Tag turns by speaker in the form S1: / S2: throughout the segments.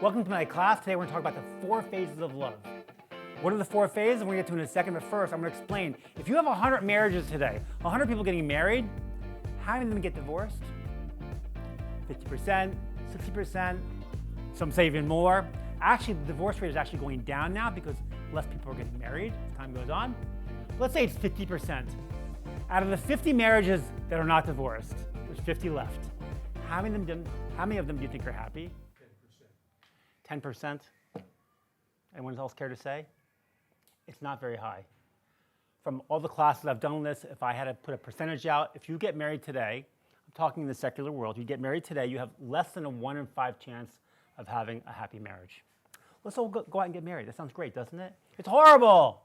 S1: Welcome to my class. Today we're going to talk about the 4 phases of love. What are the 4 phases? We're going to get to in a second, but first I'm going to explain. If you have 100 marriages today, 100 people getting married, how many of them get divorced? 50%, 60%, some say even more. Actually, the divorce rate is actually going down now because less people are getting married as time goes on. Let's say it's 50%. Out of the 50 marriages that are not divorced, there's 50 left. How many of them do you think are happy? 10%. 10%? Anyone else care to say? It's not very high. From all the classes I've done on this, if I had to put a percentage out, if you get married today, I'm talking in the secular world, you get married today, you have less than a 1 in 5 chance of having a happy marriage. Let's all go out and get married. That sounds great, doesn't it? It's horrible,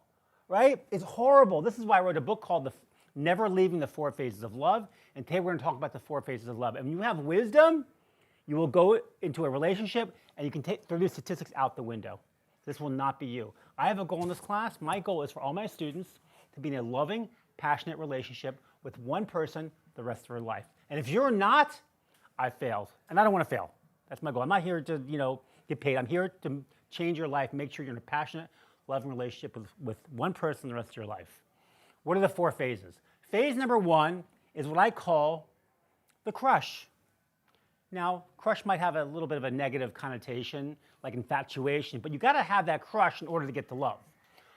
S1: right? It's horrible. This is why I wrote a book called Never Leaving the 4 Phases of Love. And today we're going to talk about the 4 phases of love. And when you have wisdom, you will go into a relationship and you can throw these statistics out the window. This will not be you. I have a goal in this class. My goal is for all my students to be in a loving, passionate relationship with one person the rest of their life. And if you're not, I failed. And I don't want to fail. That's my goal. I'm not here to get paid. I'm here to change your life, make sure you're in a passionate, loving relationship with one person the rest of your life. What are the 4 phases? Phase number 1 is what I call the crush. Now, crush might have a little bit of a negative connotation, like infatuation, but you got to have that crush in order to get to love.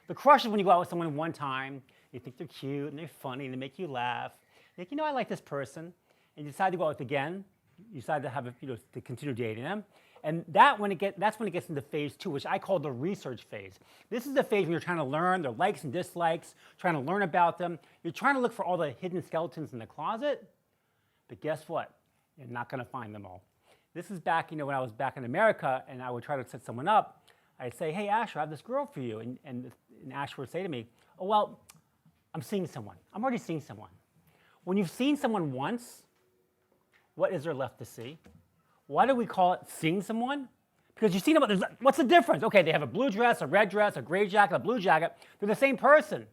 S1: The crush is when you go out with someone one time, you think they're cute and they're funny and they make you laugh. You think, I like this person, and you decide to go out with again. You decide to have to continue dating them, and that's when it gets into phase 2, which I call the research phase. This is the phase when you're trying to learn their likes and dislikes, trying to learn about them. You're trying to look for all the hidden skeletons in the closet, but guess what? You're not going to find them all. This is back, when I was back in America, and I would try to set someone up. I'd say, hey, Asher, I have this girl for you, and Asher would say to me, oh, well, I'm seeing someone. I'm already seeing someone. When you've seen someone once, what is there left to see? Why do we call it seeing someone? Because you've seen them, what's the difference? Okay, they have a blue dress, a red dress, a gray jacket, a blue jacket. They're the same person.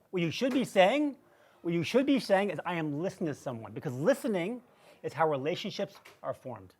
S1: What you should be saying is I am listening to someone, because listening is how relationships are formed.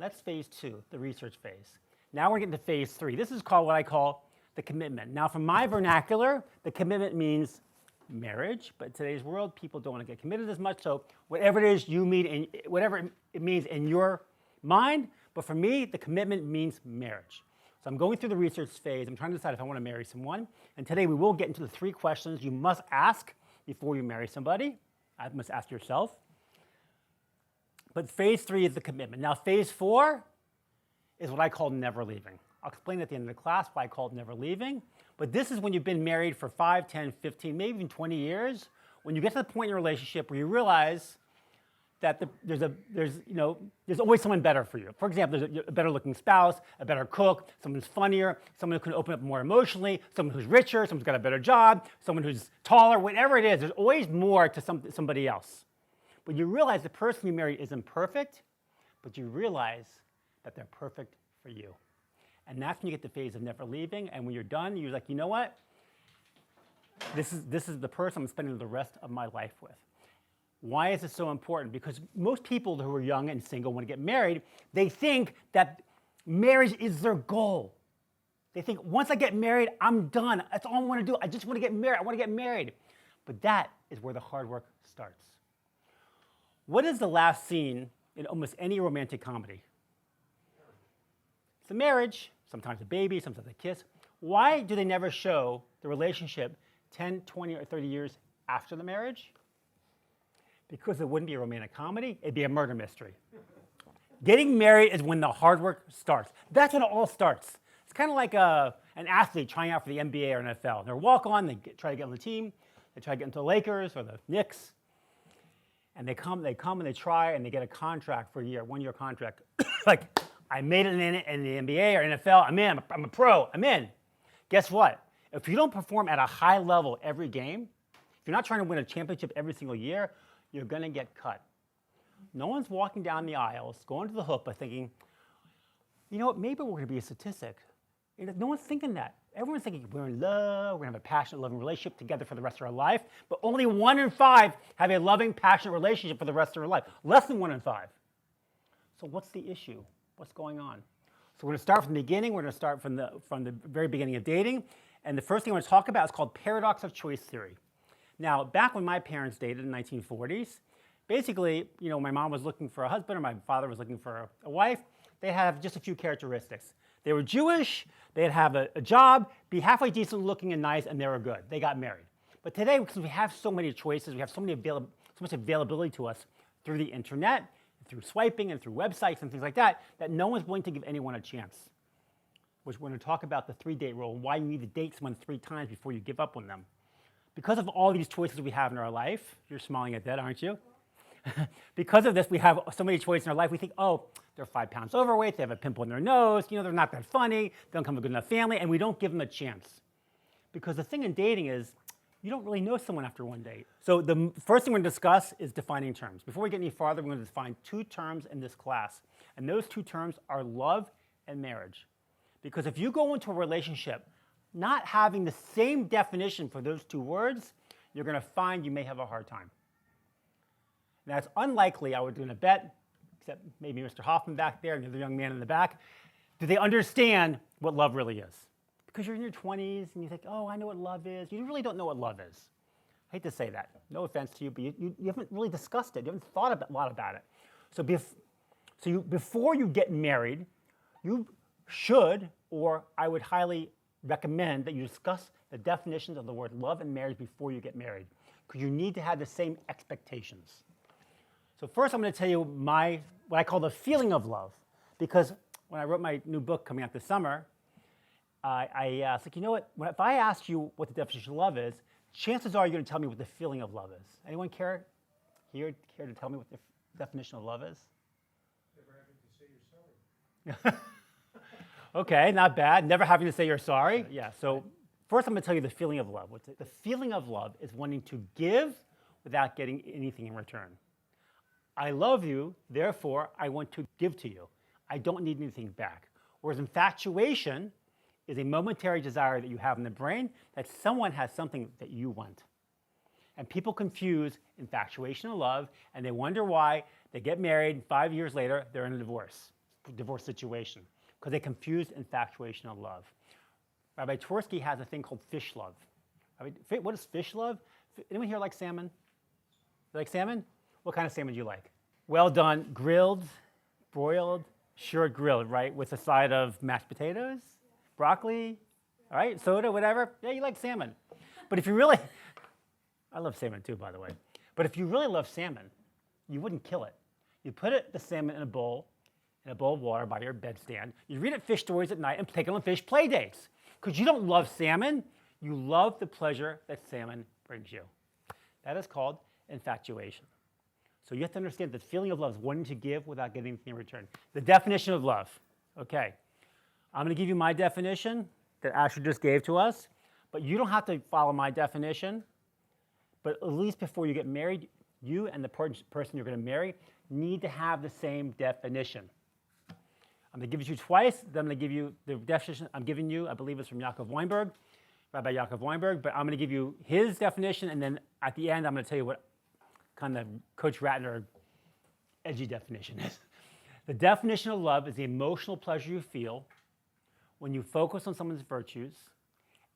S1: That's phase 2, the research phase. Now we're getting to phase 3. This is called what I call the commitment. Now from my vernacular, the commitment means marriage, but in today's world, people don't want to get committed as much, so whatever it is you mean, whatever it means in your mind, but for me, the commitment means marriage. So I'm going through the research phase. I'm trying to decide if I want to marry someone, and today we will get into the 3 questions you must ask before you marry somebody. I must ask yourself. But phase 3 is the commitment. Now phase 4 is what I call never leaving. I'll explain at the end of the class why I call it never leaving. But this is when you've been married for 5, 10, 15, maybe even 20 years, when you get to the point in your relationship where you realize that there's always someone better for you. For example, there's a better looking spouse, a better cook, someone who's funnier, someone who can open up more emotionally, someone who's richer, someone who's got a better job, someone who's taller, whatever it is, there's always more to somebody else. But you realize the person you marry isn't perfect, but you realize that they're perfect for you. And that's when you get the phase of never leaving, and when you're done, you're like, you know what? This is the person I'm spending the rest of my life with. Why is it so important? Because most people who are young and single want to get married, they think that marriage is their goal. They think, once I get married, I'm done. That's all I want to do. I just want to get married. I want to get married. But that is where the hard work starts. What is the last scene in almost any romantic comedy? It's a marriage, sometimes a baby, sometimes a kiss. Why do they never show the relationship 10, 20, or 30 years after the marriage? Because it wouldn't be a romantic comedy, it'd be a murder mystery. Getting married is when the hard work starts. That's when it all starts. It's kind of like an athlete trying out for the NBA or NFL. They're walk-on, they try to get on the team, they try to get into the Lakers or the Knicks, and they come and they try and they get a contract for a year, 1-year contract. Like, I made it in the NBA or NFL, I'm in, I'm a pro, I'm in. Guess what? If you don't perform at a high level every game, if you're not trying to win a championship every single year, you're going to get cut. No one's walking down the aisles, going to the hoop, but thinking, you know what, maybe we're going to be a statistic. No one's thinking that. Everyone's thinking we're in love, we're going to have a passionate, loving relationship together for the rest of our life, but only 1 in 5 have a loving, passionate relationship for the rest of their life. Less than 1 in 5. So what's the issue? what's going on. So we're going to start from the beginning. We're going to start from the very beginning of dating. And the first thing I want to talk about is called paradox of choice theory. Now, back when my parents dated in the 1940s, basically, my mom was looking for a husband or my father was looking for a wife. They have just a few characteristics. They were Jewish, they'd have a job, be halfway decent looking and nice, and they were good. They got married. But today, because we have so many choices, we have so much availability to us through the internet, through swiping and through websites and things like that, that no one's willing to give anyone a chance. Which we're going to talk about the 3-date rule and why you need to date someone 3 times before you give up on them. Because of all these choices we have in our life, you're smiling at that, aren't you? Because of this, we have so many choices in our life. We think, oh, they're 5 pounds overweight, they have a pimple in their nose, they're not that funny, they don't come from a good enough family, and we don't give them a chance. Because the thing in dating is, you don't really know someone after one date. So the first thing we're going to discuss is defining terms. Before we get any farther, we're going to define 2 terms in this class. And those 2 terms are love and marriage. Because if you go into a relationship not having the same definition for those 2 words, you're going to find you may have a hard time. Now, it's unlikely, I would do a bet, except maybe Mr. Hoffman back there and the other young man in the back, do they understand what love really is? Because you're in your 20s and you think, oh, I know what love is. You really don't know what love is. I hate to say that. No offense to you, but you haven't really discussed it. You haven't thought a lot about it. So, before you get married, you should, or I would highly recommend that you discuss the definitions of the word love and marriage before you get married, because you need to have the same expectations. So first I'm going to tell you what I call the feeling of love, because when I wrote my new book coming out this summer, I was like, you know what, if I ask you what the definition of love is, chances are you're going to tell me what the feeling of love is. Anyone care to tell me what the definition of love is?
S2: Never having to say you're sorry.
S1: Okay, not bad. Never having to say you're sorry. Yeah, so first I'm going to tell you the feeling of love. The feeling of love is wanting to give without getting anything in return. I love you, therefore I want to give to you. I don't need anything back. Whereas infatuation is a momentary desire that you have in the brain that someone has something that you want. And people confuse infatuation and love, and they wonder why they get married, 5 years later, they're in a divorce situation, because they confused infatuation and love. Rabbi Twersky has a thing called fish love. What is fish love? Anyone here like salmon? You like salmon? What kind of salmon do you like? Well done, grilled, broiled, sure grilled, right? With a side of mashed potatoes, broccoli, all right, soda, whatever. Yeah, you like salmon. But if you really, I love salmon too, by the way. But if you really love salmon, you wouldn't kill it. You put the salmon in a bowl of water by your bedstand. You read it fish stories at night and take it on fish play dates. Because you don't love salmon, you love the pleasure that salmon brings you. That is called infatuation. So you have to understand the feeling of love is wanting to give without getting anything in return. The definition of love. Okay. I'm going to give you my definition that Ashley just gave to us, but you don't have to follow my definition. But at least before you get married, you and the person you're going to marry need to have the same definition. I'm going to give it to you twice. Then I'm going to give you the definition I'm giving you. I believe it's from Yaakov Weinberg, Rabbi Yaakov Weinberg. But I'm going to give you his definition, and then at the end, I'm going to tell you what kind of Coach Ratner edgy definition is. The definition of love is the emotional pleasure you feel when you focus on someone's virtues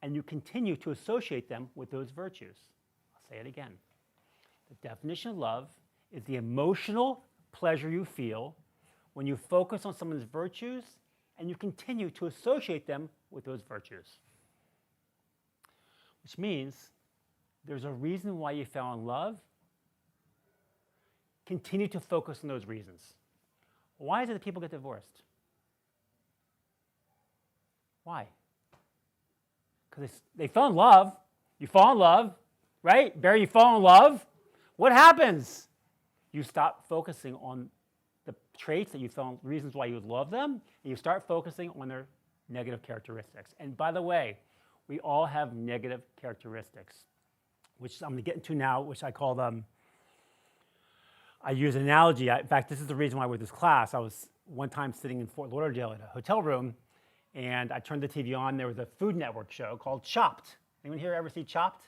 S1: and you continue to associate them with those virtues. I'll say it again. The definition of love is the emotional pleasure you feel when you focus on someone's virtues and you continue to associate them with those virtues. Which means there's a reason why you fell in love. Continue to focus on those reasons. Why is it that people get divorced? Why? Because they fell in love. You fall in love, right? Barry, you fall in love. What happens? You stop focusing on the traits that you found, reasons why you would love them, and you start focusing on their negative characteristics. And by the way, we all have negative characteristics, which I'm going to get into now, which I call them, I use an analogy. In fact, this is the reason why we're this class. I was one time sitting in Fort Lauderdale at a hotel room, and I turned the TV on. There was a Food Network show called Chopped. Anyone here ever see Chopped?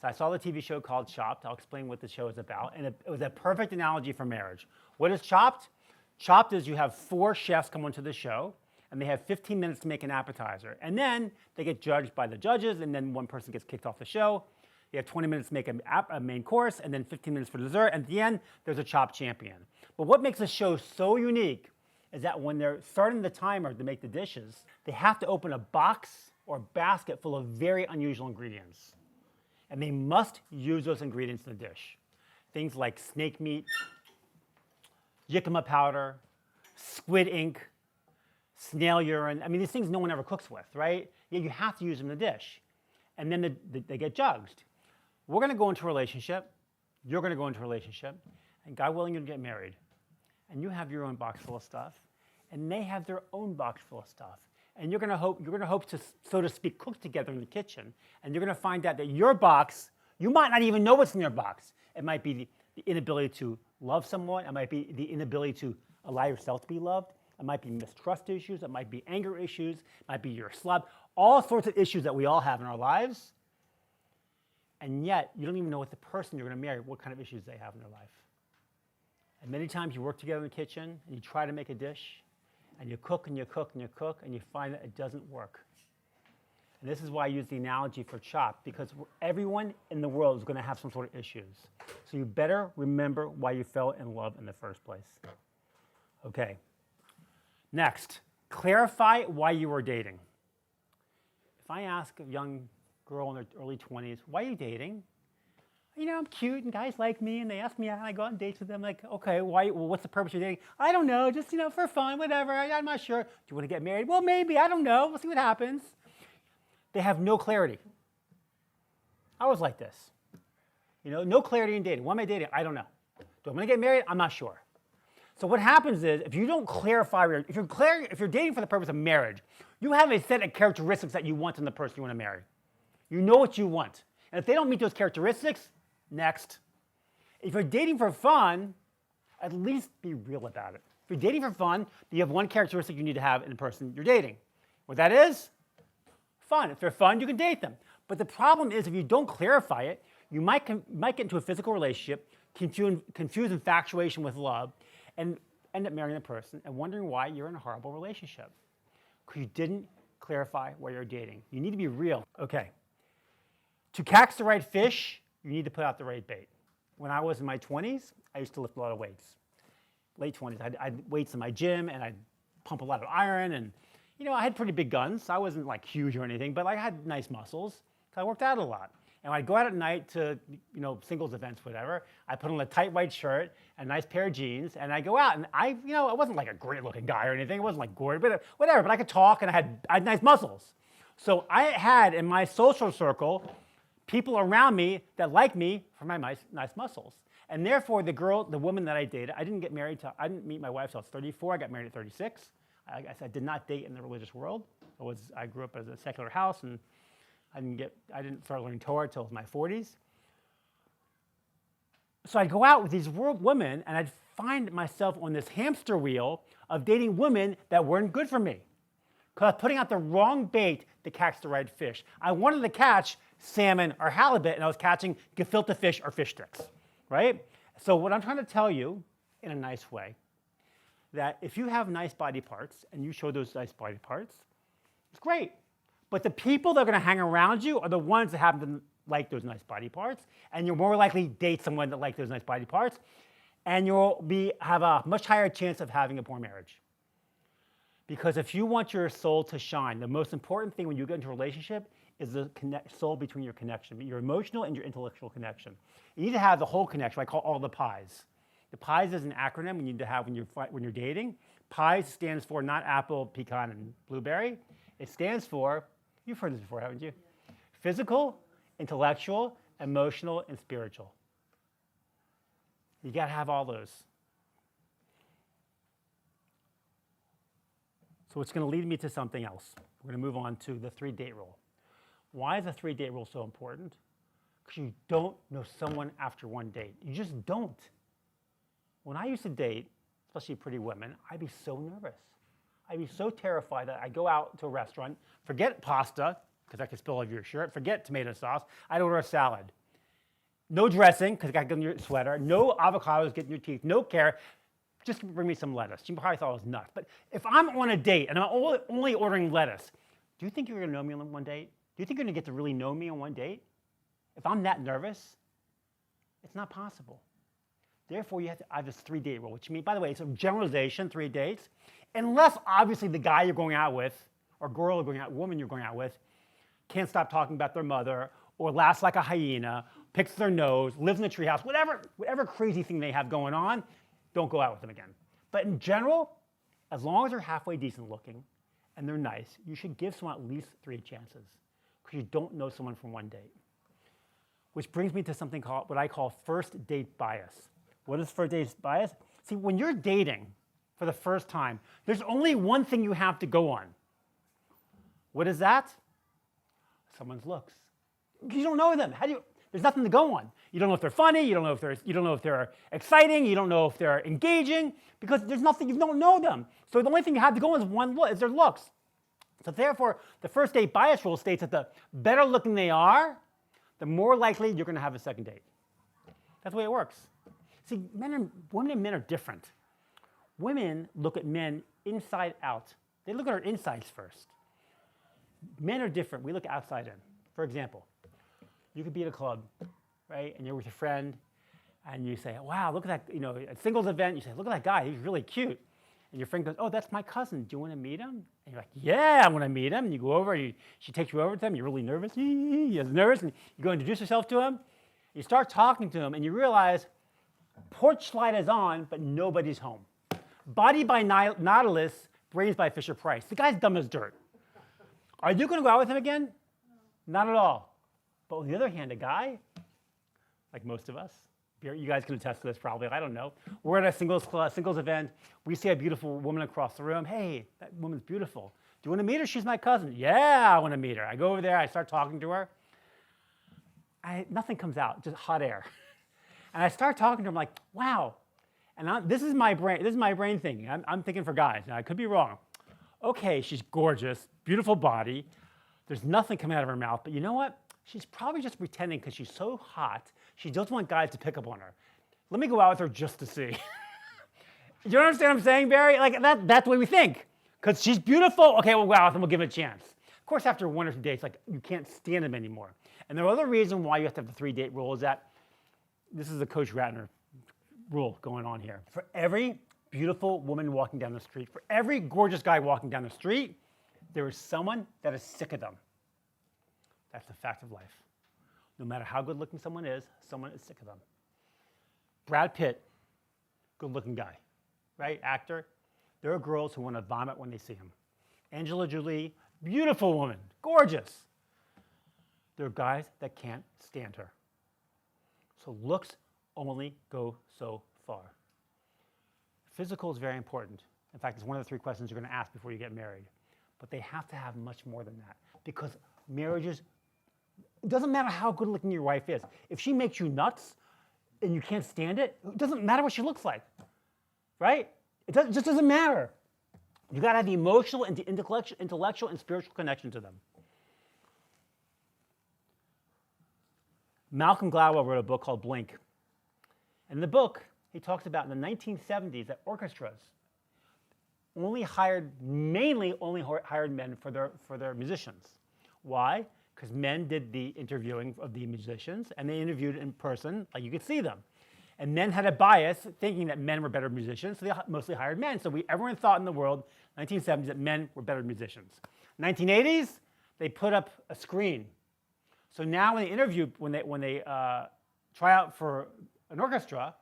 S1: So I saw the TV show called Chopped. I'll explain what the show is about. And it was a perfect analogy for marriage. What is Chopped? Chopped is you have 4 chefs come onto the show, and they have 15 minutes to make an appetizer. And then they get judged by the judges, and then one person gets kicked off the show. You have 20 minutes to make a main course, and then 15 minutes for dessert. And at the end, there's a chopped champion. But what makes the show so unique is that when they're starting the timer to make the dishes, they have to open a box or basket full of very unusual ingredients. And they must use those ingredients in the dish. Things like snake meat, jicama powder, squid ink, snail urine. I mean, these things no one ever cooks with, right? Yet you have to use them in the dish. And then they get judged. We're going to go into a relationship. You're going to go into a relationship. And God willing, you'll get married. And you have your own box full of stuff. And they have their own box full of stuff. And you're going to hope to, so to speak, cook together in the kitchen. And you're going to find out that your box, you might not even know what's in your box. It might be the inability to love someone. It might be the inability to allow yourself to be loved. It might be mistrust issues. It might be anger issues. It might be you're a slob. All sorts of issues that we all have in our lives. And yet, you don't even know what the person you're going to marry, what kind of issues they have in their life. And many times you work together in the kitchen, and you try to make a dish, and you cook, and you cook, and you cook, and you find that it doesn't work. And this is why I use the analogy for chopped, because everyone in the world is going to have some sort of issues. So you better remember why you fell in love in the first place. Okay. Next, clarify why you were dating. If I ask a young girl in their early 20s, why are you dating? You know, I'm cute and guys like me and they ask me out and I go on dates with them. Like, okay, why? Well, what's the purpose of dating? I don't know, just, for fun, whatever. I'm not sure. Do you want to get married? Well, maybe. I don't know. We'll see what happens. They have no clarity. I was like this. No clarity in dating. Why am I dating? I don't know. Do I want to get married? I'm not sure. So what happens is, if you don't clarify, if you're dating for the purpose of marriage, you have a set of characteristics that you want in the person you want to marry. You know what you want. And if they don't meet those characteristics, next. If you're dating for fun, at least be real about it. If you're dating for fun, you have one characteristic you need to have in the person you're dating. What that is? Fun. If they're fun, you can date them. But the problem is, if you don't clarify it, you might get into a physical relationship, confuse infatuation with love, and end up marrying the person and wondering why you're in a horrible relationship. Because you didn't clarify why you're dating. You need to be real. Okay. To catch the right fish, you need to put out the right bait. When I was in my 20s, I used to lift a lot of weights. Late 20s, I had weights in my gym, and I'd pump a lot of iron, and I had pretty big guns. I wasn't like huge or anything, but I had nice muscles, because I worked out a lot. And when I'd go out at night to, singles events, whatever, I put on a tight white shirt, a nice pair of jeans, and I go out. And I wasn't like a great-looking guy or anything. It wasn't like gorgeous, but whatever. But I could talk, and I had nice muscles. So I had in my social circle people around me that liked me for my nice muscles. And therefore, the woman that I dated, I didn't meet my wife till I was 34. I got married at 36. I did not date in the religious world. I grew up as a secular house, and I didn't start learning Torah until my 40s. So I'd go out with these women, and I'd find myself on this hamster wheel of dating women that weren't good for me. Because I was putting out the wrong bait to catch the right fish. I wanted to catch salmon or halibut, and I was catching gefilte fish or fish sticks, right? So what I'm trying to tell you, in a nice way, that if you have nice body parts, and you show those nice body parts, it's great. But the people that are going to hang around you are the ones that happen to like those nice body parts, and you're more likely to date someone that likes those nice body parts, and you'll have a much higher chance of having a poor marriage. Because if you want your soul to shine, the most important thing when you get into a relationship is the soul between your connection, your emotional and your intellectual connection. You need to have the whole connection. I call all the pies. The pies is an acronym you need to have when you're dating. Pies stands for not apple, pecan, and blueberry. It stands for, you've heard this before, haven't you? Physical, intellectual, emotional, and spiritual. You got to have all those. So it's going to lead me to something else. We're going to move on to the 3-date rule. Why is the 3-date rule so important? Because you don't know someone after one date. You just don't. When I used to date, especially pretty women, I'd be so nervous. I'd be so terrified that I'd go out to a restaurant, forget pasta, because I could spill over your shirt, forget tomato sauce, I'd order a salad. No dressing, because it got to get in your sweater, no avocados getting in your teeth, no care. just bring me some lettuce. She probably thought I was nuts. But if I'm on a date and I'm only ordering lettuce, do you think you're going to know me on one date? Do you think you're going to get to really know me on one date? If I'm that nervous, it's not possible. Therefore, you have to have this 3-date rule, which means, by the way, it's a generalization, 3 dates, unless obviously the guy you're going out with, or girl you're going out, woman you're going out with, can't stop talking about their mother, or laughs like a hyena, picks their nose, lives in a treehouse, whatever crazy thing they have going on, don't go out with them again. But in general, as long as they're halfway decent looking and they're nice, you should give someone at least 3 chances, because you don't know someone from one date. Which brings me to something called what I call first date bias. What is first date bias? See, when you're dating for the first time, there's only one thing you have to go on. What is that? Someone's looks. You don't know them. There's nothing to go on. You don't know if they're funny. You don't know if they're exciting. You don't know if they're engaging, because there's nothing. You don't know them. So the only thing you have to go on is one look. Is their looks. So therefore, the first date bias rule states that the better looking they are, the more likely you're going to have a second date. That's the way it works. See, women and men are different. Women look at men inside out. They look at our insides first. Men are different. We look outside in. For example, you could be at a club, right, and you're with a friend, and you say, wow, look at that, a singles event, you say, look at that guy, he's really cute. And your friend goes, oh, that's my cousin, do you want to meet him? And you're like, yeah, I want to meet him. And you go over, she takes you over to him, you're really nervous, you're nervous, and you go introduce yourself to him. You start talking to him, and you realize porch light is on, but nobody's home. Body by Nautilus, brains by Fisher-Price. The guy's dumb as dirt. Are you going to go out with him again? Not at all. But on the other hand, a guy, like most of us, you guys can attest to this probably, I don't know. We're at a singles event. We see a beautiful woman across the room. Hey, that woman's beautiful. Do you want to meet her? She's my cousin. Yeah, I want to meet her. I go over there. I start talking to her. Nothing comes out, just hot air. And I start talking to her. I'm like, wow. And this is my brain thinking. I'm thinking for guys. Now, I could be wrong. Okay, she's gorgeous, beautiful body. There's nothing coming out of her mouth. But you know what? She's probably just pretending because she's so hot. She doesn't want guys to pick up on her. Let me go out with her just to see. You understand what I'm saying, Barry? Like that's the way we think. Because she's beautiful. Okay, we'll go out with them. We'll give it a chance. Of course, after 1 or 2 dates, like you can't stand them anymore. And the other reason why you have to have the 3-date rule is that this is a Coach Ratner rule going on here. For every beautiful woman walking down the street, for every gorgeous guy walking down the street, there is someone that is sick of them. That's the fact of life. No matter how good looking someone is sick of them. Brad Pitt, good looking guy, right? Actor. There are girls who want to vomit when they see him. Angela Jolie, beautiful woman, gorgeous. There are guys that can't stand her. So looks only go so far. Physical is very important. In fact, it's one of the 3 questions you're going to ask before you get married. But they have to have much more than that. Because marriages, it doesn't matter how good looking your wife is. If she makes you nuts and you can't stand it, it doesn't matter what she looks like, right? It just doesn't matter. You got to have the emotional and the intellectual and spiritual connection to them. Malcolm Gladwell wrote a book called Blink. In the book, he talks about in the 1970s that orchestras mainly hired men for their musicians. Why? Because men did the interviewing of the musicians, and they interviewed in person, like you could see them. And men had a bias thinking that men were better musicians, so they mostly hired men. So everyone thought in the world, 1970s, that men were better musicians. 1980s, they put up a screen. So now when they interview, when they try out for an orchestra,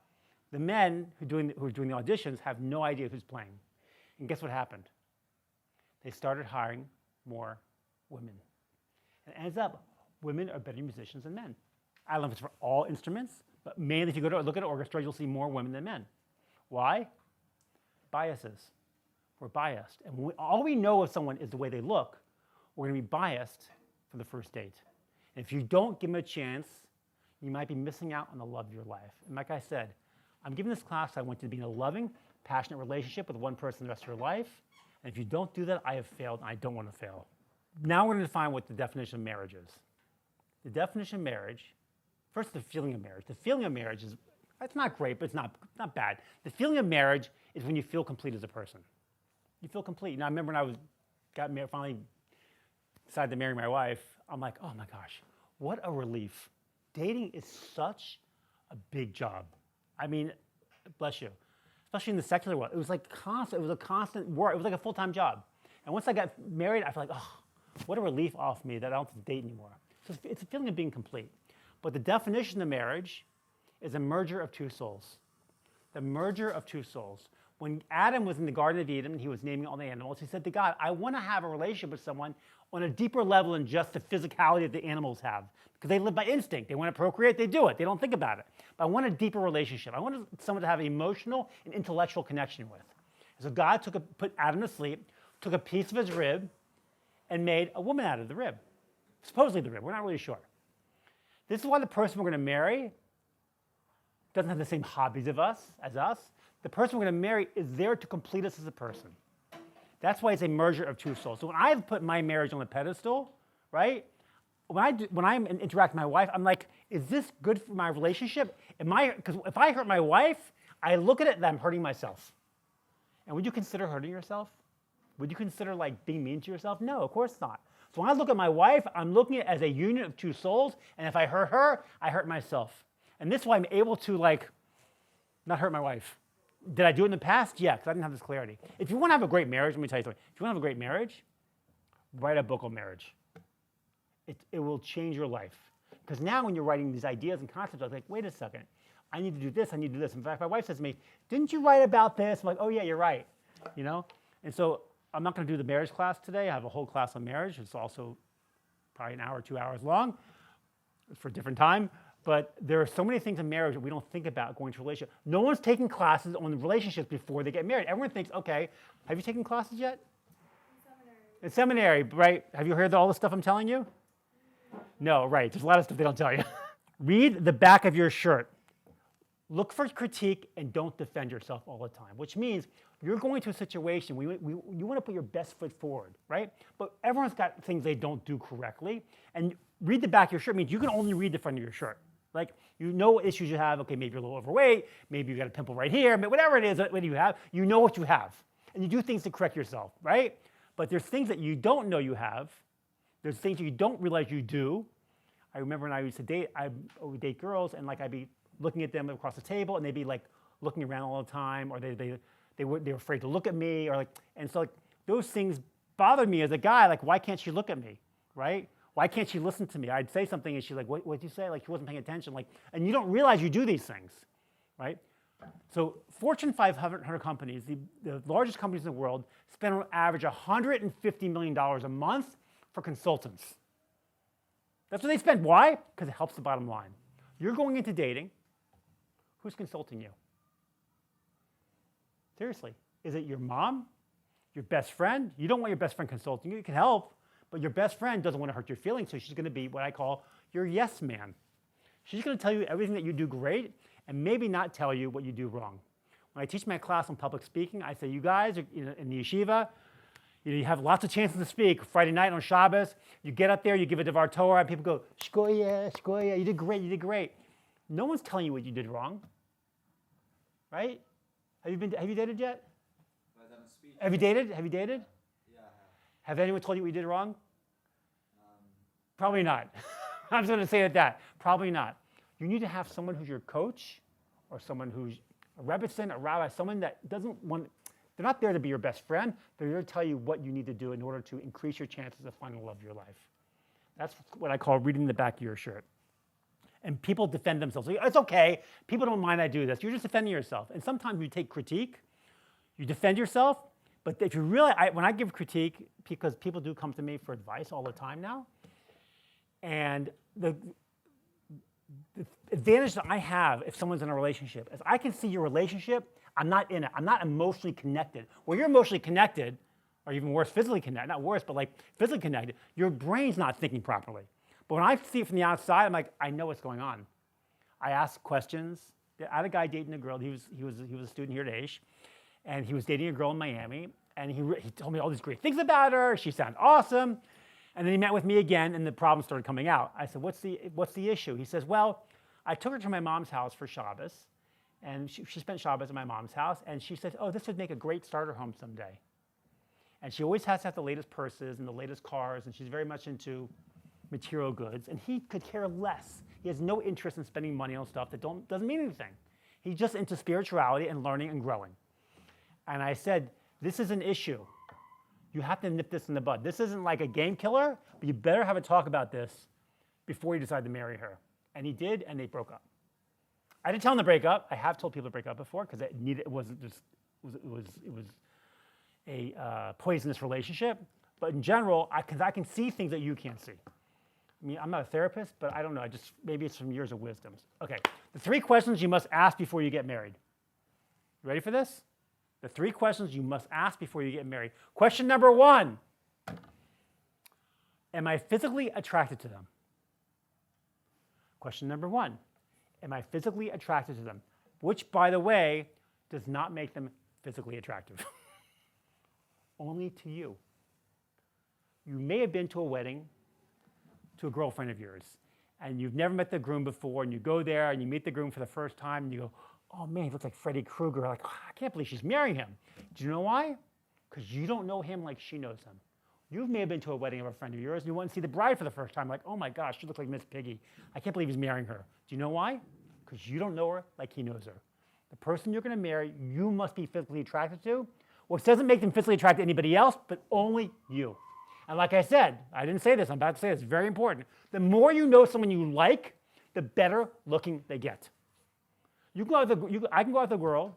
S1: the men who are doing the auditions have no idea who's playing. And guess what happened? They started hiring more women. And it ends up, women are better musicians than men. I don't know if it's for all instruments, but mainly if you go to look at an orchestra, you'll see more women than men. Why? Biases. We're biased. And all we know of someone is the way they look. We're going to be biased for the first date. And if you don't give them a chance, you might be missing out on the love of your life. And like I said, I'm giving this class, I want you to be in a loving, passionate relationship with one person the rest of your life. And if you don't do that, I have failed, and I don't want to fail. Now we're going to define what the definition of marriage is. The definition of marriage, first the feeling of marriage. The feeling of marriage it's not great, but it's not bad. The feeling of marriage is when you feel complete as a person. You feel complete. Now, I remember when got married, finally decided to marry my wife, I'm like, oh my gosh, what a relief. Dating is such a big job. I mean, bless you. Especially in the secular world. It was like constant, it was a constant work. It was like a full-time job. And once I got married, I felt like, oh, what a relief off me that I don't have to date anymore. So it's a feeling of being complete. But the definition of marriage is a merger of two souls. The merger of two souls. When Adam was in the Garden of Eden, he was naming all the animals, he said to God, I want to have a relationship with someone on a deeper level than just the physicality that the animals have. Because they live by instinct. They want to procreate, they do it. They don't think about it. But I want a deeper relationship. I want someone to have an emotional and intellectual connection with. So God put Adam to sleep, took a piece of his rib, and made a woman out of the rib. Supposedly the rib, we're not really sure. This is why the person we're going to marry doesn't have the same hobbies as us. The person we're going to marry is there to complete us as a person. That's why it's a merger of two souls. So when I put my marriage on a pedestal, right? When I interact with my wife, I'm like, is this good for my relationship? Because if I hurt my wife, I look at it and I'm hurting myself. And would you consider hurting yourself? Would you consider like being mean to yourself? No, of course not. So when I look at my wife, I'm looking at it as a union of two souls, and if I hurt her, I hurt myself. And this is why I'm able to like not hurt my wife. Did I do it in the past? Yeah, because I didn't have this clarity. If you want to have a great marriage, let me tell you something. If you want to have a great marriage, write a book on marriage. It will change your life. Because now when you're writing these ideas and concepts, I was like, wait a second. I need to do this, I need to do this. In fact, my wife says to me, didn't you write about this? I'm like, oh yeah, you're right. You know? And so I'm not going to do the marriage class today. I have a whole class on marriage. It's also probably an hour, 2 hours long. It's for a different time. But there are so many things in marriage that we don't think about going to a relationship. No one's taking classes on relationships before they get married. Everyone thinks, okay, have you taken classes yet? In seminary, right? Have you heard all the stuff I'm telling you? No, right. There's a lot of stuff they don't tell you. Read the back of your shirt. Look for critique and don't defend yourself all the time, which means you're going to a situation where you want to put your best foot forward, right? But everyone's got things they don't do correctly. And read the back of your shirt means you can only read the front of your shirt. Like, you know what issues you have. Okay, maybe you're a little overweight. Maybe you got a pimple right here. But whatever it is that you have, you know what you have. And you do things to correct yourself, right? But there's things that you don't know you have. There's things that you don't realize you do. I remember when I used to date, I would date girls, and like I'd be looking at them across the table, and they'd be like looking around all the time, or they were afraid to look at me, or like, and so like those things bothered me as a guy. Like, why can't she look at me, right? Why can't she listen to me? I'd say something, and she's like, what did you say? Like, she wasn't paying attention. Like, and you don't realize you do these things, right? So Fortune 500 companies, the largest companies in the world, spend on average $150 million a month for consultants. That's what they spend. Why? Because it helps the bottom line. You're going into dating. Who's consulting you? Seriously. Is it your mom? Your best friend? You don't want your best friend consulting you. You can help, but your best friend doesn't want to hurt your feelings, so she's going to be what I call your yes man. She's going to tell you everything that you do great and maybe not tell you what you do wrong. When I teach my class on public speaking, I say, you guys are in the yeshiva, you have lots of chances to speak. Friday night on Shabbos, you get up there, you give a Devar Torah, and people go, shkoya, shkoya, you did great, you did great. No one's telling you what you did wrong, right? Have you dated yet? Have you dated? Have you dated?
S3: Yeah, I have.
S1: Have anyone told you what you did wrong? Probably not. I'm just going to say it that. Probably not. You need to have someone who's your coach, or someone who's a rebbitzin, a rabbi, someone that doesn't want. They're not there to be your best friend. They're there to tell you what you need to do in order to increase your chances of finding the love of your life. That's what I call reading the back of your shirt. And people defend themselves. It's okay. People don't mind I do this. You're just defending yourself. And sometimes you take critique. You defend yourself. But if you really, when I give critique, because people do come to me for advice all the time now, and the advantage that I have if someone's in a relationship is I can see your relationship. I'm not in it. I'm not emotionally connected. Well, you're emotionally connected, or even worse, physically connected. Not worse, but like physically connected. Your brain's not thinking properly. But when I see it from the outside, I'm like, I know what's going on. I ask questions. I had a guy dating a girl. He was a student here at Aish, and he was dating a girl in Miami. And he told me all these great things about her. She sounded awesome. And then he met with me again, and the problem started coming out. I said, what's the issue? He says, well, I took her to my mom's house for Shabbos, And she spent Shabbos at my mom's house, and she said, oh, this would make a great starter home someday. And she always has to have the latest purses and the latest cars, and she's very much into material goods, and he could care less. He has no interest in spending money on stuff that doesn't mean anything. He's just into spirituality and learning and growing. And I said, this is an issue. You have to nip this in the bud. This isn't like a game killer, but you better have a talk about this before you decide to marry her. And he did, and they broke up. I didn't tell him to break up. I have told people to break up before because it was a poisonous relationship. But in general, because I can see things that you can't see. I mean, I'm not a therapist, but I don't know. Maybe it's from years of wisdom. Okay, the 3 questions you must ask before you get married. You ready for this? The 3 questions you must ask before you get married. Question number 1, am I physically attracted to them? Question number 1, am I physically attracted to them? Which, by the way, does not make them physically attractive. Only to you. You may have been to a wedding to a girlfriend of yours, and you've never met the groom before, and you go there and you meet the groom for the first time, and you go, oh man, he looks like Freddy Krueger. Like, oh, I can't believe she's marrying him. Do you know why? Because you don't know him like she knows him. You may have been to a wedding of a friend of yours, and you want to see the bride for the first time, like, oh my gosh, she looks like Miss Piggy. I can't believe he's marrying her. Do you know why? Because you don't know her like he knows her. The person you're going to marry, you must be physically attracted to. Well, it doesn't make them physically attracted to anybody else, but only you. And like I said, I didn't say this, I'm about to say this, it's very important. The more you know someone you like, the better looking they get. You go out with I can go out with a girl,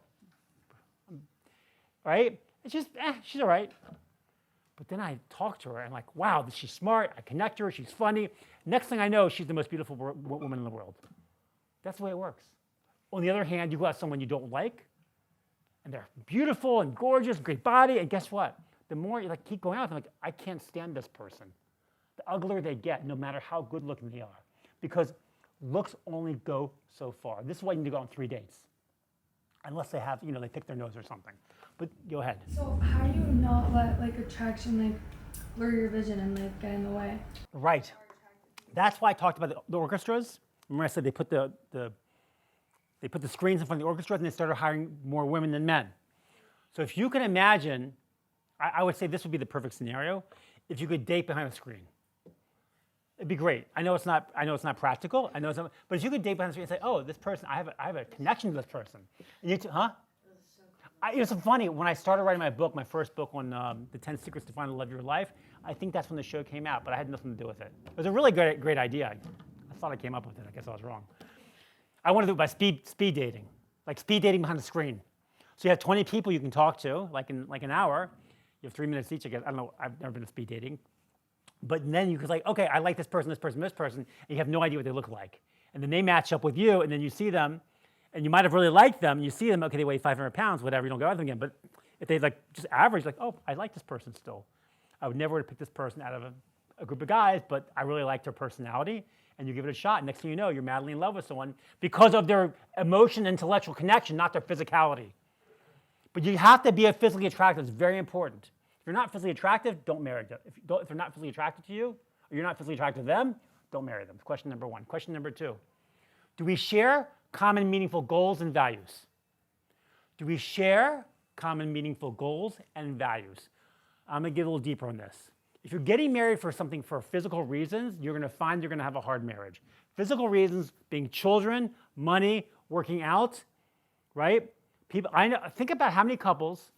S1: right? It's just, she's all right. But then I talk to her, and I'm like, wow, she's smart, I connect to her, she's funny. Next thing I know, she's the most beautiful woman in the world. That's the way it works. On the other hand, you go out with someone you don't like, and they're beautiful and gorgeous, great body, and guess what? The more you keep going out with them, like, I can't stand this person. The uglier they get, no matter how good looking they are. Because looks only go so far. This is why you need to go on 3 dates. Unless they have, they pick their nose or something. But go ahead.
S3: So how do you not let attraction blur your vision and get in the way?
S1: Right. That's why I talked about the orchestras. Remember I said they put the screens in front of the orchestras and they started hiring more women than men. So if you can imagine, I would say this would be the perfect scenario, if you could date behind a screen. It'd be great. I know it's not practical. I know it's not, but if you could date behind the screen and say, oh, this person, I have a connection to this person. And you huh? It was so funny, when I started writing my book, my first book on the 10 secrets to find the love of your life, I think that's when the show came out, but I had nothing to do with it. It was a really great idea. I thought I came up with it. I guess I was wrong. I wanted to do it by speed dating, like speed dating behind the screen. So you have 20 people you can talk to, like in an hour. You have 3 minutes each. I guess, I don't know. I've never been to speed dating. But then you could okay, I like this person, this person, this person, and you have no idea what they look like. And then they match up with you, and then you see them, and you might have really liked them. You see them, okay, they weigh 500 pounds, whatever, you don't go out with them again. But if they just average, oh, I like this person still. I would never would have picked this person out of a group of guys, but I really liked their personality, and you give it a shot. Next thing you know, you're madly in love with someone because of their emotion and intellectual connection, not their physicality. But you have to be physically attractive. It's very important. If you're not physically attractive, don't marry them. If they're not physically attracted to you, or you're not physically attracted to them, don't marry them. Question number 1. Question number 2. Do we share common meaningful goals and values? Do we share common meaningful goals and values? I'm going to get a little deeper on this. If you're getting married for physical reasons, you're going to find you're going to have a hard marriage. Physical reasons being children, money, working out, right? Think about how many couples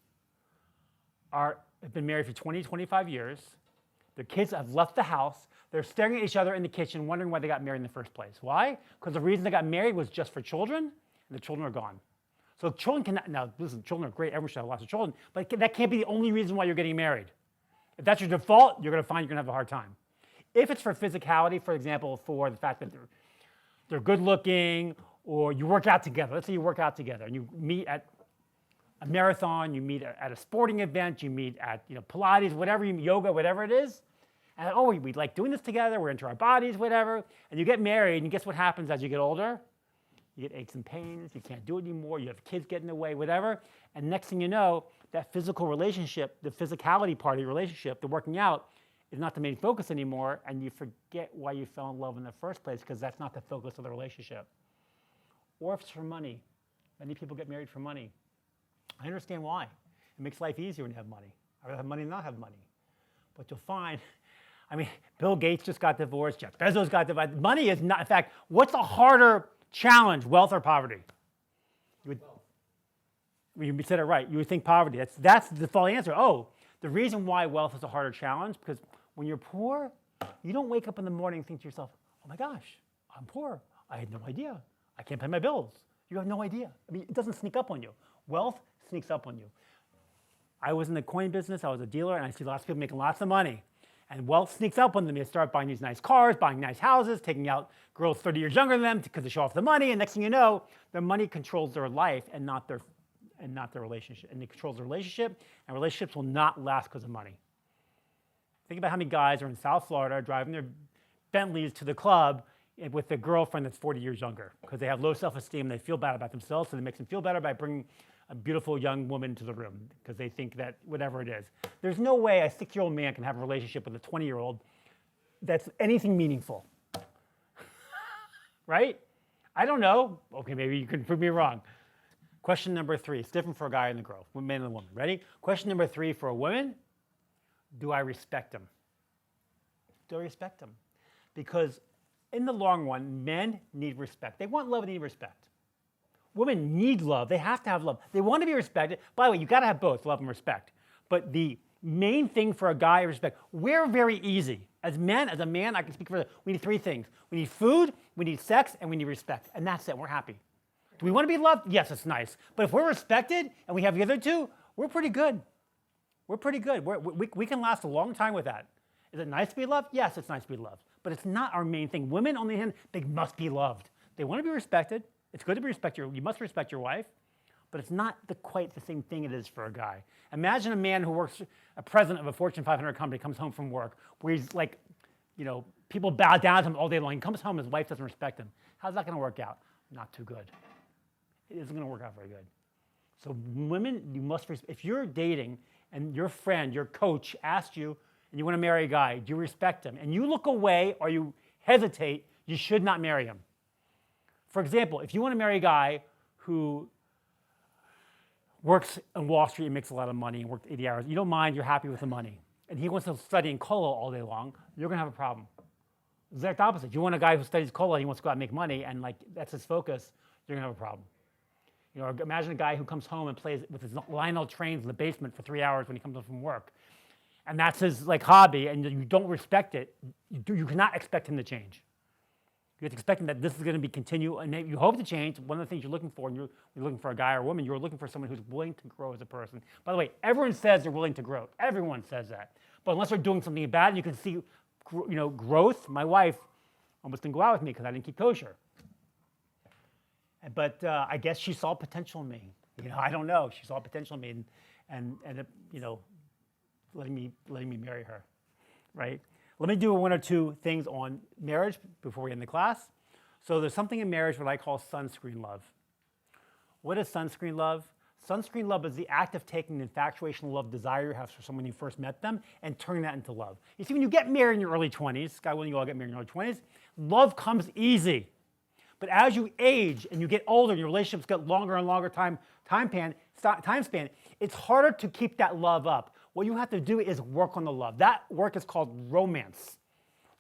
S1: have been married for 20, 25 years. Their kids have left the house. They're staring at each other in the kitchen, wondering why they got married in the first place. Why? Because the reason they got married was just for children, and the children are gone. So children cannot, now listen, children are great, everyone should have lots of children, but that can't be the only reason why you're getting married. If that's your default, you're going to find you're going to have a hard time. If it's for physicality, for example, for the fact that they're good looking, or you work out together. Let's say you work out together and you meet at a marathon, you meet at a sporting event, you meet at Pilates, whatever, yoga, whatever it is. And we like doing this together, we're into our bodies, whatever. And you get married, and guess what happens as you get older? You get aches and pains, you can't do it anymore, you have kids get in the way, whatever. And next thing you know, that physical relationship, the physicality part of your relationship, the working out, is not the main focus anymore, and you forget why you fell in love in the first place, because that's not the focus of the relationship. Or if it's for money. Many people get married for money. I understand why. It makes life easier when you have money. I'd rather have money than not have money. But you'll find, I mean, Bill Gates just got divorced, Jeff Bezos got divorced. Money is not, in fact, what's a harder challenge, wealth or poverty? You said it right. You would think poverty. That's the default answer. Oh, the reason why wealth is a harder challenge, because when you're poor, you don't wake up in the morning and think to yourself, oh my gosh, I'm poor. I had no idea. I can't pay my bills. You have no idea. I mean, it doesn't sneak up on you. Wealth sneaks up on you. I was in the coin business. I was a dealer, and I see lots of people making lots of money. And wealth sneaks up on them. They start buying these nice cars, buying nice houses, taking out girls 30 years younger than them because they show off the money. And next thing you know, their money controls their life and not their relationship. And it controls their relationship, and relationships will not last because of money. Think about how many guys are in South Florida driving their Bentleys to the club with a girlfriend that's 40 years younger because they have low self-esteem. They feel bad about themselves, so they make them feel better by bringing a beautiful young woman to the room because they think that whatever it is. There's no way a 6-year-old man can have a relationship with a 20-year-old that's anything meaningful. Right? I don't know. Okay, maybe you can prove me wrong. Question number 3. It's different for a guy and a girl, a man and a woman. Ready? Question number 3 for a woman. Do I respect him? Do I respect him? Because in the long run, men need respect. They want love and need respect. Women need love. They have to have love. They want to be respected. By the way, you've got to have both, love and respect. But the main thing for a guy is respect. We're very easy. As men, as a man, I can speak for we need 3 things. We need food, we need sex, and we need respect. And that's it. We're happy. Do we want to be loved? Yes, it's nice. But if we're respected and we have the other 2, we're pretty good. We're pretty good. We can last a long time with that. Is it nice to be loved? Yes, it's nice to be loved. But it's not our main thing. Women, on the other hand, they must be loved. They want to be respected. It's good to be respected. You must respect your wife. But it's not quite the same thing it is for a guy. Imagine a man who works, a president of a Fortune 500 company, comes home from work, where he's like, people bow down to him all day long. He comes home, his wife doesn't respect him. How's that going to work out? Not too good. It isn't going to work out very good. So women, you must, if you're dating and your friend, your coach asks you, and you want to marry a guy, do you respect him? And you look away or you hesitate, you should not marry him. For example, if you want to marry a guy who works on Wall Street and makes a lot of money and worked 80 hours, you don't mind, you're happy with the money, and he wants to study in Colo all day long, you're going to have a problem. Exact opposite. You want a guy who studies Colo and he wants to go out and make money, and that's his focus, you're going to have a problem. Imagine a guy who comes home and plays with his Lionel trains in the basement for 3 hours when he comes home from work. And that's his hobby, and you don't respect it. You cannot expect him to change. You have to expect him that this is going to be continue, and you hope to change. One of the things you're looking for, and you're looking for a guy or a woman, you're looking for someone who's willing to grow as a person. By the way, everyone says they're willing to grow. Everyone says that. But unless they're doing something bad, and you can see, growth. My wife almost didn't go out with me because I didn't keep kosher. But I guess she saw potential in me. I don't know. She saw potential in me, and letting me marry her, right? Let me do 1 or 2 things on marriage before we end the class. So there's something in marriage what I call sunscreen love. What is sunscreen love? Sunscreen love is the act of taking the infatuation, love, desire you have for someone you first met them and turning that into love. You see, when you get married in your early 20s, God willing, you all get married in your early 20s, love comes easy. But as you age and you get older and your relationships get longer and longer time span, it's harder to keep that love up. What you have to do is work on the love. That work is called romance.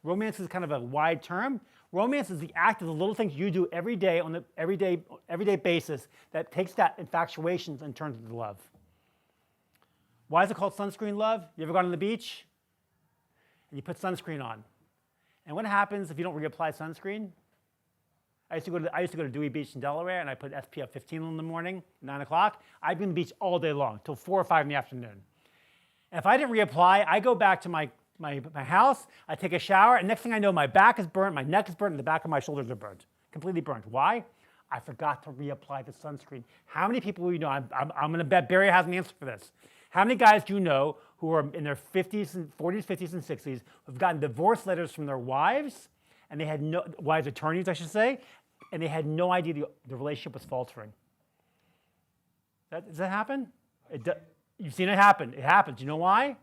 S1: Romance is kind of a wide term. Romance is the act of the little things you do every day on the everyday basis that takes that infatuation and turns it into love. Why is it called sunscreen love? You ever gone to the beach and you put sunscreen on? And what happens if you don't reapply sunscreen? I used to go to Dewey Beach in Delaware, and I put SPF 15 in the morning, 9 o'clock. I'd be on the beach all day long, till 4 or 5 in the afternoon. And if I didn't reapply, I go back to my house, I take a shower, and next thing I know, my back is burnt, my neck is burnt, and the back of my shoulders are burnt, completely burnt. Why? I forgot to reapply the sunscreen. How many people do you know? I'm going to bet Barry has an answer for this. How many guys do you know who are in their 40s, 50s, and 60s who've gotten divorce letters from their wives, and they had wives' attorneys, I should say, and they had no idea the relationship was faltering? Does that happen? You've seen it happen. It happens. You know why?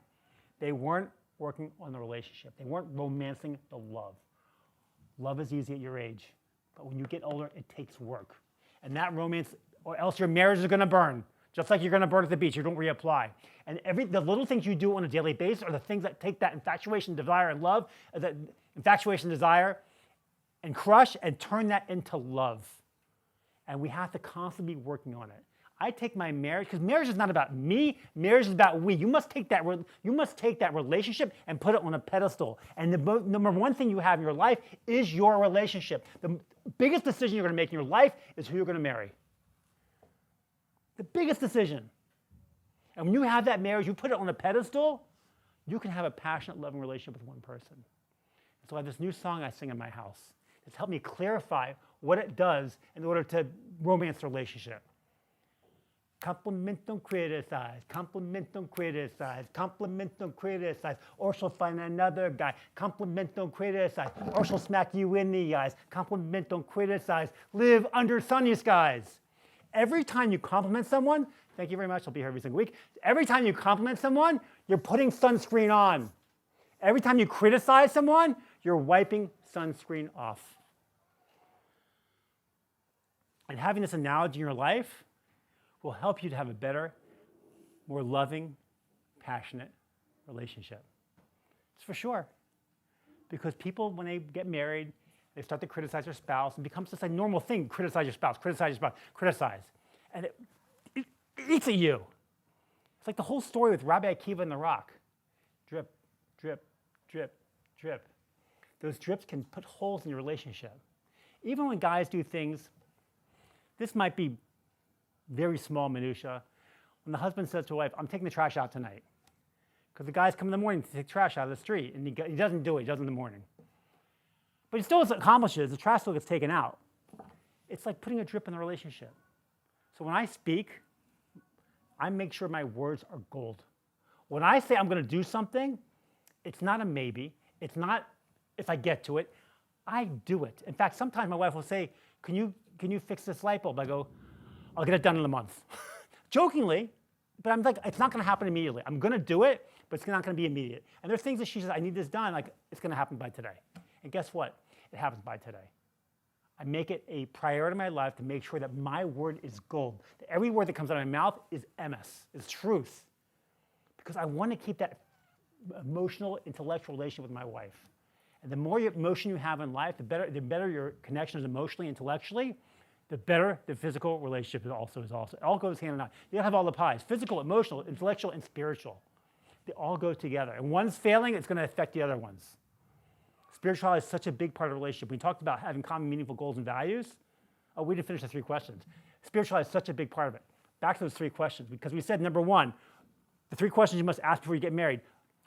S1: They weren't working on the relationship. They weren't romancing the love. Love is easy at your age, but when you get older, it takes work. And that romance or else your marriage is going to burn, just like you're going to burn at the beach. You don't reapply. And the little things you do on a daily basis are the things that take that infatuation, desire, and love, that infatuation, desire, and crush, and turn that into love. And we have to constantly be working on it. I take my marriage, because marriage is not about me, marriage is about we. You must take that relationship and put it on a pedestal. And the number one thing you have in your life is your relationship. The biggest decision you're going to make in your life is who you're going to marry. The biggest decision. And when you have that marriage, you put it on a pedestal, you can have a passionate, loving relationship with one person. So I have this new song I sing in my house. It's helped me clarify what it does in order to romance a relationship. Compliment, don't criticize. Compliment, don't criticize. Compliment, don't criticize. Or she'll find another guy. Compliment, don't criticize. Or she'll smack you in the eyes. Compliment, don't criticize. Live under sunny skies. Every time you compliment someone, thank you very much, I'll be here every single week. Every time you compliment someone, you're putting sunscreen on. Every time you criticize someone, you're wiping sunscreen off. And having this analogy in your life will help you to have a better, more loving, passionate relationship. It's for sure. Because people, when they get married, they start to criticize their spouse. It becomes just a normal thing. Criticize your spouse, criticize your spouse, criticize. And it eats at you. It's like the whole story with Rabbi Akiva and the rock. Drip, drip, drip, drip. Those drips can put holes in your relationship. Even when guys do things, this might be very small minutia. When the husband says to the wife, I'm taking the trash out tonight. Because the guys come in the morning to take trash out of the street, and he doesn't do it, he does it in the morning. But he still accomplishes, the trash still gets taken out. It's like putting a drip in the relationship. So when I speak, I make sure my words are gold. When I say I'm going to do something, it's not a maybe. It's not if I get to it. I do it. In fact, sometimes my wife will say, can you fix this light bulb? I go, I'll get it done in a month. Jokingly, but I'm like, it's not going to happen immediately. I'm going to do it, but it's not going to be immediate. And there's things that she says, I need this done, like it's going to happen by today. And guess what? It happens by today. I make it a priority in my life to make sure that my word is gold. That every word that comes out of my mouth is emes, is truth. Because I want to keep that emotional, intellectual relationship with my wife. And the more emotion you have in life, the better your connection is emotionally, intellectually, the better the physical relationship is also. It all goes hand in hand. You don't have all the pies, physical, emotional, intellectual, and spiritual. They all go together. And one's failing, it's going to affect the other ones. Spirituality is such a big part of the relationship. We talked about having common, meaningful goals and values. Oh, we didn't finish the 3 questions. Spirituality is such a big part of it. Back to those 3 questions, because we said, number 1, the 3 questions you must ask before you get married.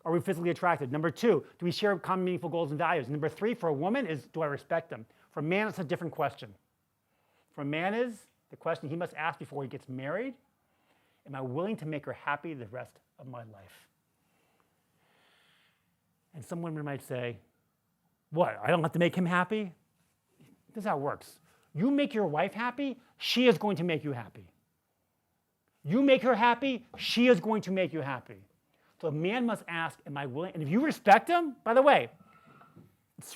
S1: Are we physically attracted? Number 2, do we share common, meaningful goals and values? Number 3, for a woman, is do I respect them? For a man, it's a different question. For a man is the question he must ask before he gets married, am I willing to make her happy the rest of my life? And some women might say, what, I don't have to make him happy? This is how it works. You make your wife happy, she is going to make you happy. You make her happy, she is going to make you happy. So a man must ask, am I willing? And if you respect him, by the way,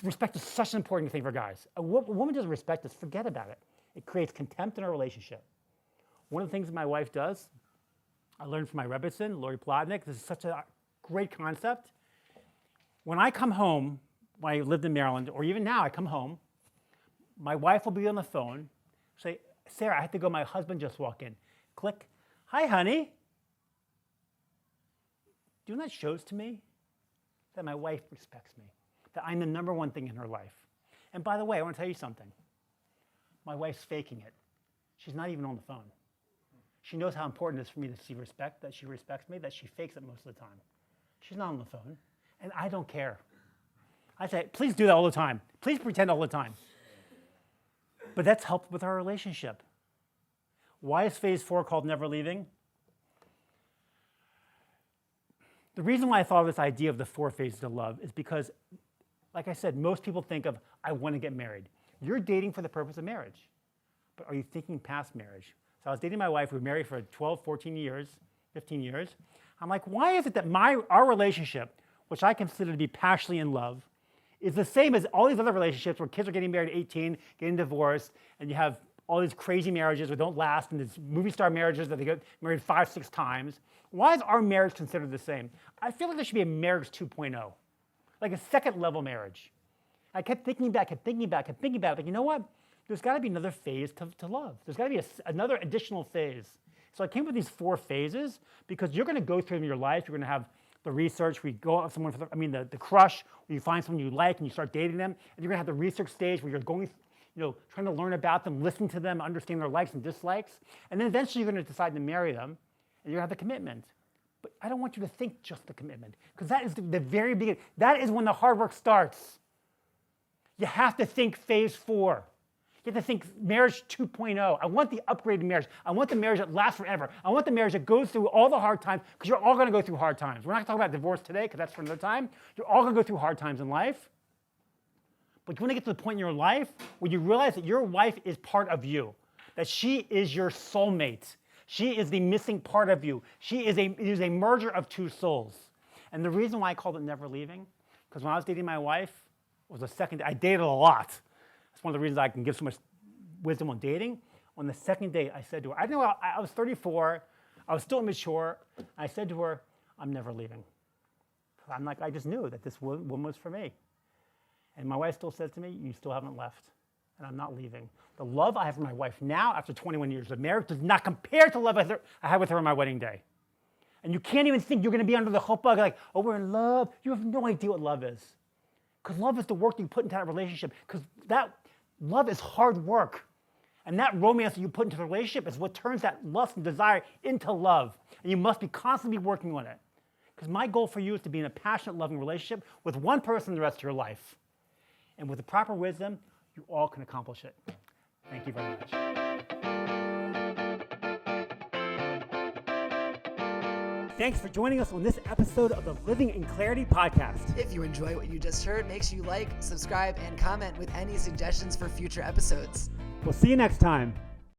S1: respect is such an important thing for guys. A woman doesn't respect us, forget about it. It creates contempt in our relationship. One of the things that my wife does, I learned from my Rebbetzin, Lori Plotnick, this is such a great concept. When I come home, when I lived in Maryland, or even now I come home, my wife will be on the phone, say, Sarah, I have to go, my husband just walked in. Click, hi honey. Do you know that shows to me that my wife respects me, that I'm the number one thing in her life. And by the way, I want to tell you something. My wife's faking it. She's not even on the phone. She knows how important it is for me that she respects me, that she fakes it most of the time. She's not on the phone, and I don't care. I say, please do that all the time. Please pretend all the time. But that's helped with our relationship. Why is phase 4 called never leaving? The reason why I thought of this idea of the 4 phases of love is because, like I said, most people think of, I want to get married. You're dating for the purpose of marriage. But are you thinking past marriage? So I was dating my wife. We were married for 12, 14 years, 15 years. I'm like, why is it that our relationship, which I consider to be passionately in love, is the same as all these other relationships where kids are getting married at 18, getting divorced, and you have all these crazy marriages that don't last, and these movie star marriages that they get married 5, 6 times. Why is our marriage considered the same? I feel like there should be a marriage 2.0, like a second level marriage. I kept thinking about it, like, you know what? There's got to be another phase to love. There's got to be another additional phase. So I came up with these 4 phases because you're going to go through them in your life. You're going to have the research, we go out with someone, the crush, where you find someone you like and you start dating them, and you're going to have the research stage where you're going, trying to learn about them, listen to them, understand their likes and dislikes, and then eventually you're going to decide to marry them, and you're going to have the commitment. But I don't want you to think just the commitment, because that is the very beginning. That is when the hard work starts. You have to think phase 4. You have to think marriage 2.0. I want the upgraded marriage. I want the marriage that lasts forever. I want the marriage that goes through all the hard times, because you're all going to go through hard times. We're not talking about divorce today, because that's for another time. You're all going to go through hard times in life. But you want to get to the point in your life where you realize that your wife is part of you, that she is your soulmate. She is the missing part of you. It is a merger of 2 souls. And the reason why I called it never leaving, because when I was dating my wife, it was the second day. I dated a lot. That's one of the reasons I can give so much wisdom on dating. On the second date, I said to her, I was 34, I was still immature. I said to her, I'm never leaving. I just knew that this woman was for me. And my wife still says to me, you still haven't left, and I'm not leaving. The love I have for my wife now, after 21 years of marriage, does not compare to the love I had with her on my wedding day. And you can't even think you're going to be under the chuppah, like, oh, we're in love. You have no idea what love is. Because love is the work you put into that relationship. Because that love is hard work. And that romance that you put into the relationship is what turns that lust and desire into love. And you must be constantly working on it. Because my goal for you is to be in a passionate, loving relationship with one person the rest of your life. And with the proper wisdom, you all can accomplish it. Thank you very much. Thanks for joining us on this episode of the Living in Clarity podcast.
S4: If you enjoy what you just heard, make sure you like, subscribe, and comment with any suggestions for future episodes.
S1: We'll see you next time.